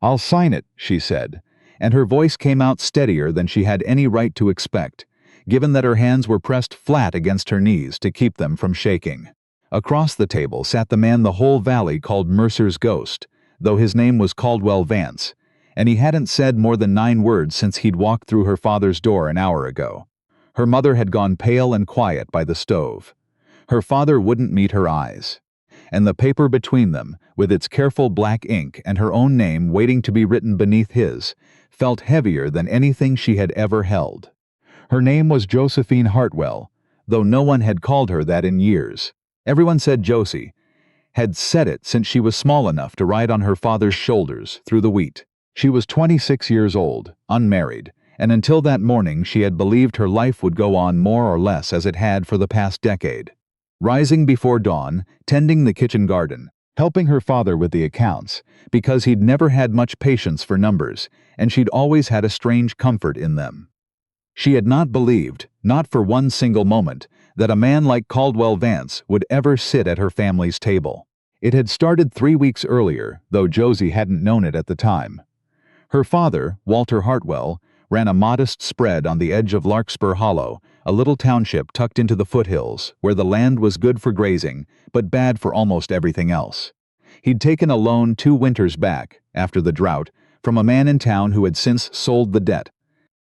"I'll sign it," she said, and her voice came out steadier than she had any right to expect, given that her hands were pressed flat against her knees to keep them from shaking. Across the table sat the man the whole valley called Mercer's ghost, though his name was Caldwell Vance, and he hadn't said more than 9 words since he'd walked through her father's door an hour ago. Her mother had gone pale and quiet by the stove. Her father wouldn't meet her eyes. And the paper between them, with its careful black ink and her own name waiting to be written beneath his, felt heavier than anything she had ever held. Her name was Josie Hartwell, though no one had called her that in years. Everyone said Josie, had said it since she was small enough to ride on her father's shoulders through the wheat. She was 26 years old, unmarried, and until that morning she had believed her life would go on more or less as it had for the past decade. Rising before dawn, tending the kitchen garden, helping her father with the accounts, because he'd never had much patience for numbers, and she'd always had a strange comfort in them. She had not believed, not for one single moment, that a man like Caldwell Vance would ever sit at her family's table. It had started 3 weeks earlier, though Josie hadn't known it at the time. Her father, Walter Hartwell, ran a modest spread on the edge of Larkspur Hollow, a little township tucked into the foothills, where the land was good for grazing, but bad for almost everything else. He'd taken a loan 2 winters back, after the drought, from a man in town who had since sold the debt.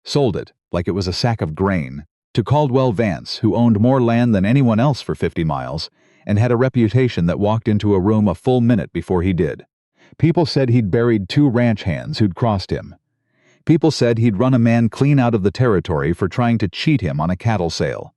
Sold it, like it was a sack of grain, to Caldwell Vance, who owned more land than anyone else for 50 miles, and had a reputation that walked into a room a full minute before he did. People said he'd buried 2 ranch hands who'd crossed him. People said he'd run a man clean out of the territory for trying to cheat him on a cattle sale.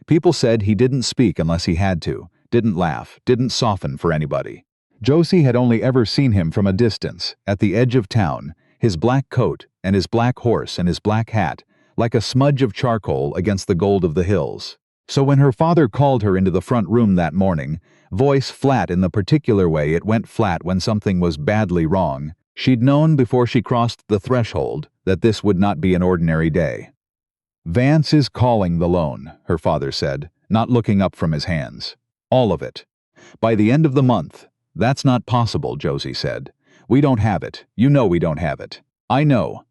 People said he didn't speak unless he had to, didn't laugh, didn't soften for anybody. Josie had only ever seen him from a distance, at the edge of town, his black coat and his black horse and his black hat, like a smudge of charcoal against the gold of the hills. So when her father called her into the front room that morning, voice flat in the particular way it went flat when something was badly wrong, she'd known before she crossed the threshold that this would not be an ordinary day. "Vance is calling the loan," her father said, not looking up from his hands. "All of it. By the end of the month." "That's not possible," Josie said. "We don't have it. You know we don't have it." "I know."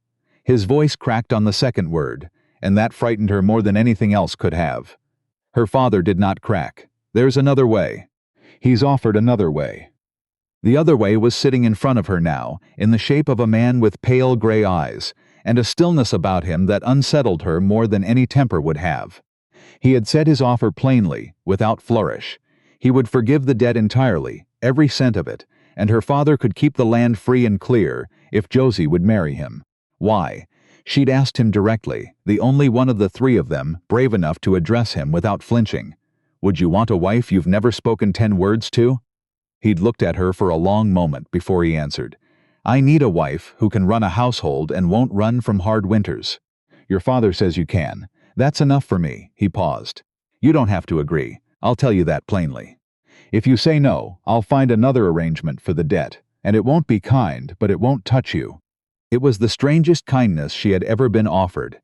His voice cracked on the second word, and that frightened her more than anything else could have. Her father did not crack. "There's another way." He's offered another way. The other way was sitting in front of her now, in the shape of a man with pale gray eyes, and a stillness about him that unsettled her more than any temper would have. He had said his offer plainly, without flourish. He would forgive the debt entirely, every cent of it, and her father could keep the land free and clear if Josie would marry him. Why? She'd asked him directly, the only one of the 3 of them brave enough to address him without flinching. "Would you want a wife you've never spoken 10 words to?" He'd looked at her for a long moment before he answered. "I need a wife who can run a household and won't run from hard winters." "Your father says you can. That's enough for me." He paused. "You don't have to agree. I'll tell you that plainly. If you say no, I'll find another arrangement for the debt, and it won't be kind, but it won't touch you." It was the strangest kindness she had ever been offered.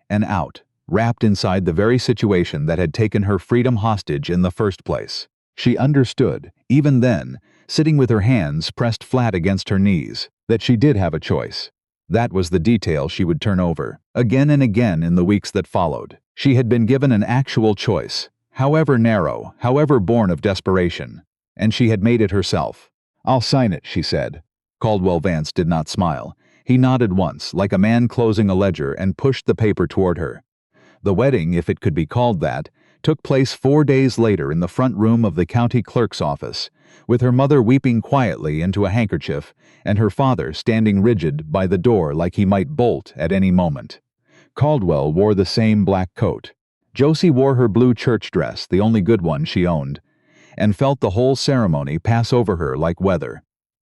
An out, wrapped inside the very situation that had taken her freedom hostage in the first place. She understood, even then, sitting with her hands pressed flat against her knees, that she did have a choice. That was the detail she would turn over, again and again in the weeks that followed. She had been given an actual choice, however narrow, however born of desperation, and she had made it herself. "I'll sign it," she said. Caldwell Vance did not smile. He nodded once, like a man closing a ledger, and pushed the paper toward her. The wedding, if it could be called that, took place 4 days later in the front room of the county clerk's office, with her mother weeping quietly into a handkerchief, and her father standing rigid by the door like he might bolt at any moment. Caldwell wore the same black coat. Josie wore her blue church dress, the only good one she owned, and felt the whole ceremony pass over her like weather.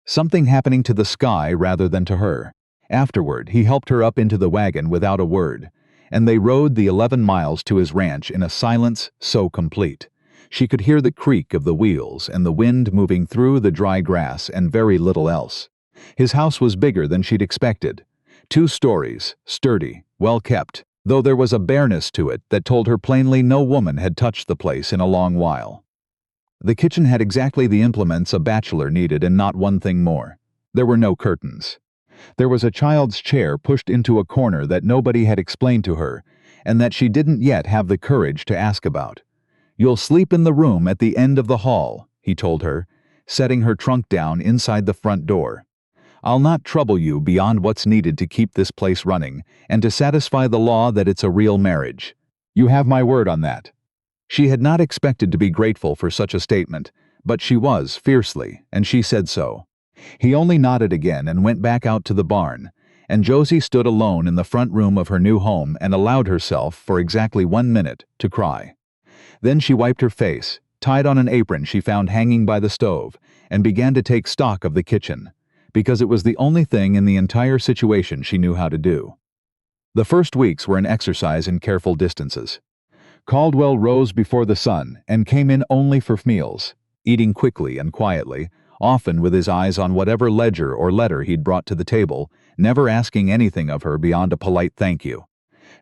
Something happening to the sky rather than to her. Afterward, he helped her up into the wagon without a word, and they rode the 11 miles to his ranch in a silence so complete. She could hear the creak of the wheels and the wind moving through the dry grass and very little else. His house was bigger than she'd expected. 2 stories, sturdy, well kept, though there was a bareness to it that told her plainly no woman had touched the place in a long while. The kitchen had exactly the implements a bachelor needed and not one thing more. There were no curtains. There was a child's chair pushed into a corner that nobody had explained to her, and that she didn't yet have the courage to ask about. "You'll sleep in the room at the end of the hall," he told her, setting her trunk down inside the front door. "I'll not trouble you beyond what's needed to keep this place running, and to satisfy the law that it's a real marriage. You have my word on that." She had not expected to be grateful for such a statement, but she was, fiercely, and she said so. He only nodded again and went back out to the barn, and Josie stood alone in the front room of her new home and allowed herself, for exactly 1 minute, to cry. Then she wiped her face, tied on an apron she found hanging by the stove, and began to take stock of the kitchen, because it was the only thing in the entire situation she knew how to do. The first weeks were an exercise in careful distances. Caldwell rose before the sun and came in only for meals, eating quickly and quietly, often with his eyes on whatever ledger or letter he'd brought to the table, never asking anything of her beyond a polite thank you.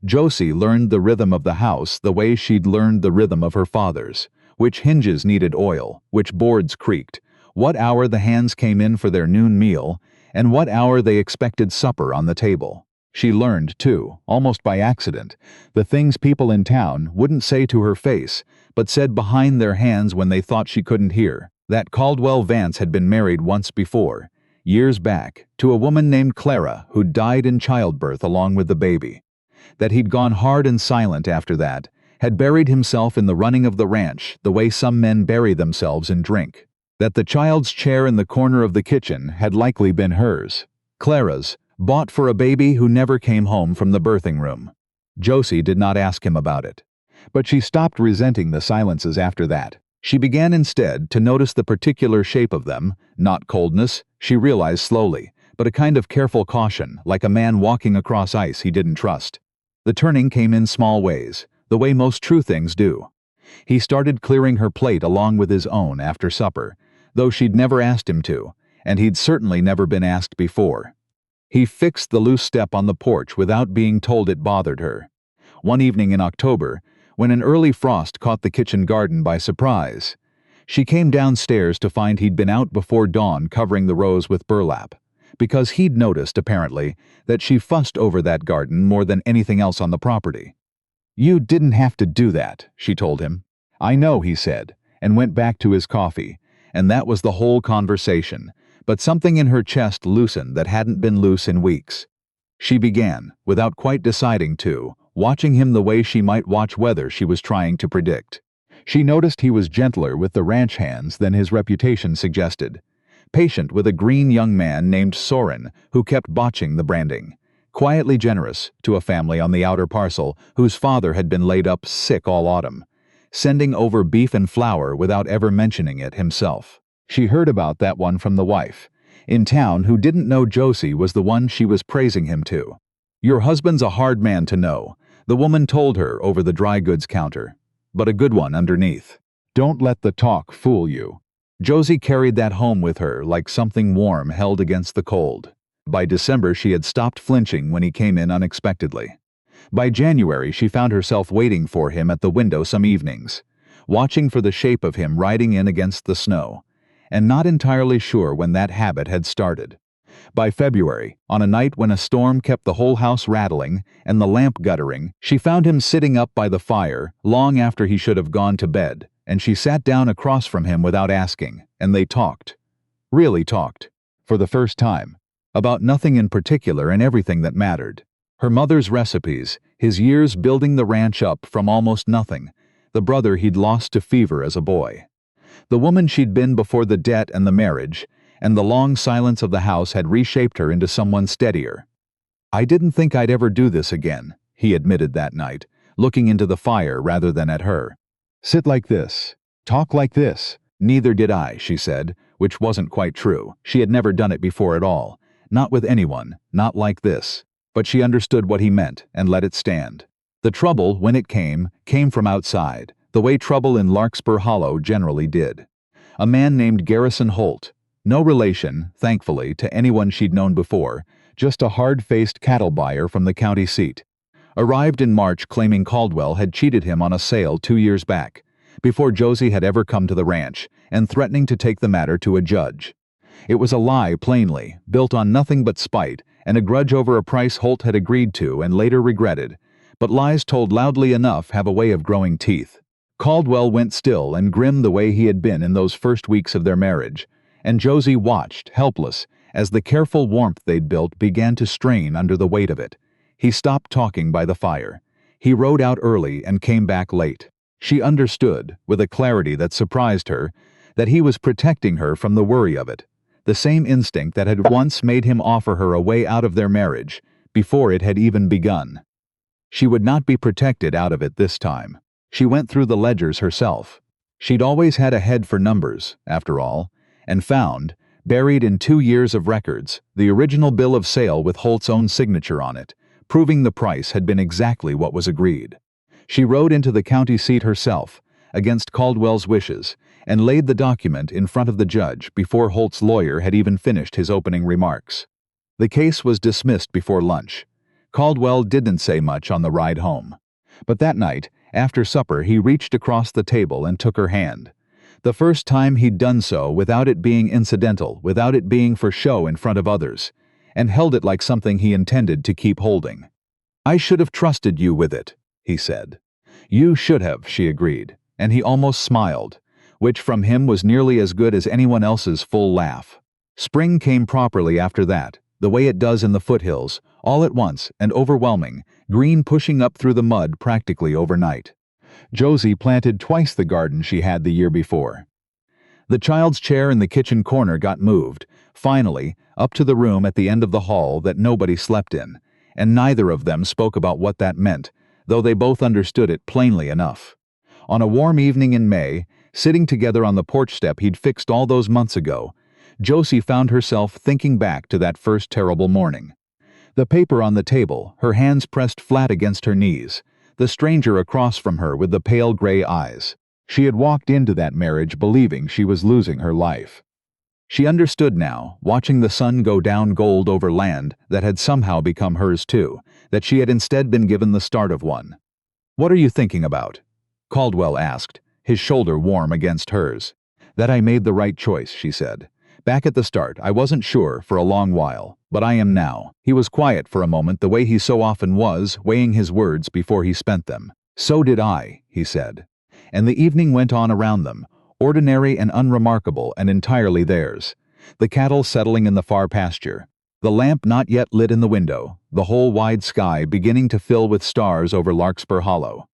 Josie learned the rhythm of the house the way she'd learned the rhythm of her father's, which hinges needed oil, which boards creaked, what hour the hands came in for their noon meal, and what hour they expected supper on the table. She learned, too, almost by accident, the things people in town wouldn't say to her face, but said behind their hands when they thought she couldn't hear, that Caldwell Vance had been married once before, years back, to a woman named Clara who died in childbirth along with the baby. That he'd gone hard and silent after that, had buried himself in the running of the ranch the way some men bury themselves in drink. That the child's chair in the corner of the kitchen had likely been hers, Clara's, bought for a baby who never came home from the birthing room. Josie did not ask him about it. But she stopped resenting the silences after that. She began instead to notice the particular shape of them, not coldness, she realized slowly, but a kind of careful caution, like a man walking across ice he didn't trust. The turning came in small ways, the way most true things do. He started clearing her plate along with his own after supper, though she'd never asked him to, and he'd certainly never been asked before. He fixed the loose step on the porch without being told it bothered her. One evening in October, when an early frost caught the kitchen garden by surprise, she came downstairs to find he'd been out before dawn covering the rows with burlap, because he'd noticed, apparently, that she fussed over that garden more than anything else on the property. "You didn't have to do that," she told him. "I know," he said, and went back to his coffee, and that was the whole conversation. But something in her chest loosened that hadn't been loose in weeks. She began, without quite deciding to, watching him the way she might watch weather she was trying to predict. She noticed he was gentler with the ranch hands than his reputation suggested, patient with a green young man named Soren who kept botching the branding, quietly generous to a family on the outer parcel whose father had been laid up sick all autumn, sending over beef and flour without ever mentioning it himself. She heard about that one from the wife, in town, who didn't know Josie was the one she was praising him to. "Your husband's a hard man to know," the woman told her over the dry goods counter, "but a good one underneath. Don't let the talk fool you." Josie carried that home with her like something warm held against the cold. By December she had stopped flinching when he came in unexpectedly. By January she found herself waiting for him at the window some evenings, watching for the shape of him riding in against the snow, and not entirely sure when that habit had started. By February, on a night when a storm kept the whole house rattling and the lamp guttering, she found him sitting up by the fire long after he should have gone to bed, and she sat down across from him without asking, and they talked. Really talked. For the first time. About nothing in particular and everything that mattered. Her mother's recipes, his years building the ranch up from almost nothing, the brother he'd lost to fever as a boy. The woman she'd been before the debt and the marriage, and the long silence of the house had reshaped her into someone steadier. "I didn't think I'd ever do this again," he admitted that night, looking into the fire rather than at her. "Sit like this. Talk like this." "Neither did I," she said, which wasn't quite true. She had never done it before at all. Not with anyone, not like this. But she understood what he meant and let it stand. The trouble, when it came from outside, the way trouble in Larkspur Hollow generally did. A man named Garrison Holt, no relation, thankfully, to anyone she'd known before, just a hard-faced cattle buyer from the county seat, arrived in March claiming Caldwell had cheated him on a sale 2 years back, before Josie had ever come to the ranch, and threatening to take the matter to a judge. It was a lie, plainly, built on nothing but spite, and a grudge over a price Holt had agreed to and later regretted. But lies told loudly enough have a way of growing teeth. Caldwell went still and grim the way he had been in those first weeks of their marriage, and Josie watched, helpless, as the careful warmth they'd built began to strain under the weight of it. He stopped talking by the fire. He rode out early and came back late. She understood, with a clarity that surprised her, that he was protecting her from the worry of it, the same instinct that had once made him offer her a way out of their marriage, before it had even begun. She would not be protected out of it this time. She went through the ledgers herself. She'd always had a head for numbers, after all, and found, buried in 2 years of records, the original bill of sale with Holt's own signature on it, proving the price had been exactly what was agreed. She rode into the county seat herself, against Caldwell's wishes, and laid the document in front of the judge before Holt's lawyer had even finished his opening remarks. The case was dismissed before lunch. Caldwell didn't say much on the ride home. But that night, after supper, he reached across the table and took her hand. The first time he'd done so without it being incidental, without it being for show in front of others, and held it like something he intended to keep holding. "I should have trusted you with it," he said. "You should have," she agreed, and he almost smiled, which from him was nearly as good as anyone else's full laugh. Spring came properly after that, the way it does in the foothills, all at once and overwhelming, green pushing up through the mud practically overnight. Josie planted twice the garden she had the year before. The child's chair in the kitchen corner got moved, finally, up to the room at the end of the hall that nobody slept in, and neither of them spoke about what that meant, though they both understood it plainly enough. On a warm evening in May, sitting together on the porch step he'd fixed all those months ago, Josie found herself thinking back to that first terrible morning. The paper on the table, her hands pressed flat against her knees, the stranger across from her with the pale gray eyes. She had walked into that marriage believing she was losing her life. She understood now, watching the sun go down gold over land that had somehow become hers too, that she had instead been given the start of one. "What are you thinking about?" Caldwell asked, his shoulder warm against hers. "That I made the right choice," she said. "Back at the start, I wasn't sure for a long while, but I am now." He was quiet for a moment, the way he so often was, weighing his words before he spent them. "So did I," he said. And the evening went on around them, ordinary and unremarkable and entirely theirs. The cattle settling in the far pasture, the lamp not yet lit in the window, the whole wide sky beginning to fill with stars over Larkspur Hollow.